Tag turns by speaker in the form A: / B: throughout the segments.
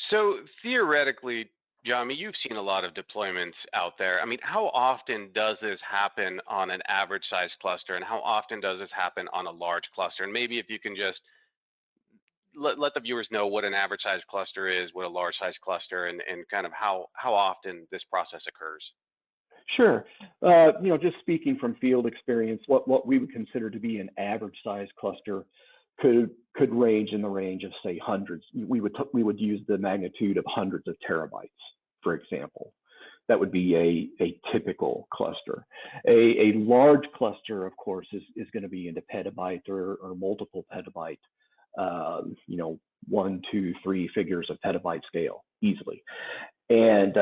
A: So theoretically, John, I mean, you've seen a lot of deployments out there. I mean, how often does this happen on an average size cluster, and how often does this happen on a large cluster? And maybe if you can just let the viewers know what an average size cluster is, what a large size cluster, and kind of how often this process occurs.
B: Sure. Just speaking from field experience, what we would consider to be an average size cluster could range in the range of, say, hundreds. We would use the magnitude of hundreds of terabytes, for example. That would be a typical cluster. A large cluster, of course, is going to be into petabyte or multiple petabyte, you know, one, two, three figures of petabyte scale easily. And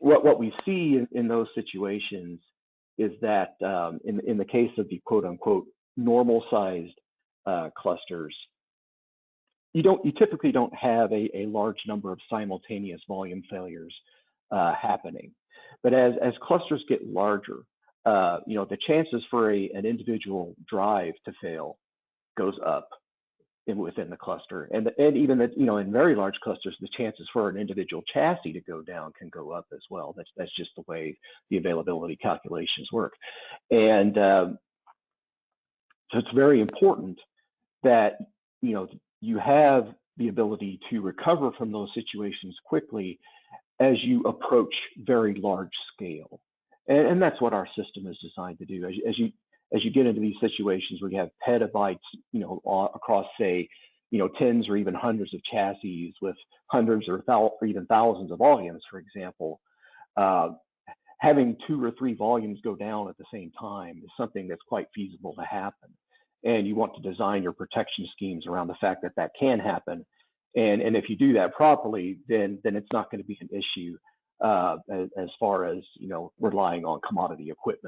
B: what we see in those situations is that in the case of the quote unquote normal sized clusters, you typically don't have a large number of simultaneous volume failures happening. But as clusters get larger, the chances for an individual drive to fail goes up within the cluster, and even that, in very large clusters, the chances for an individual chassis to go down can go up as well. That's just the way the availability calculations work. And so it's very important that you have the ability to recover from those situations quickly as you approach very large scale. And that's what our system is designed to do. As you get into these situations where you have petabytes, across, say, tens or even hundreds of chassis with hundreds or even thousands of volumes, for example, having two or three volumes go down at the same time is something that's quite feasible to happen. And you want to design your protection schemes around the fact that that can happen. And if you do that properly, then it's not going to be an issue as far as relying on commodity equipment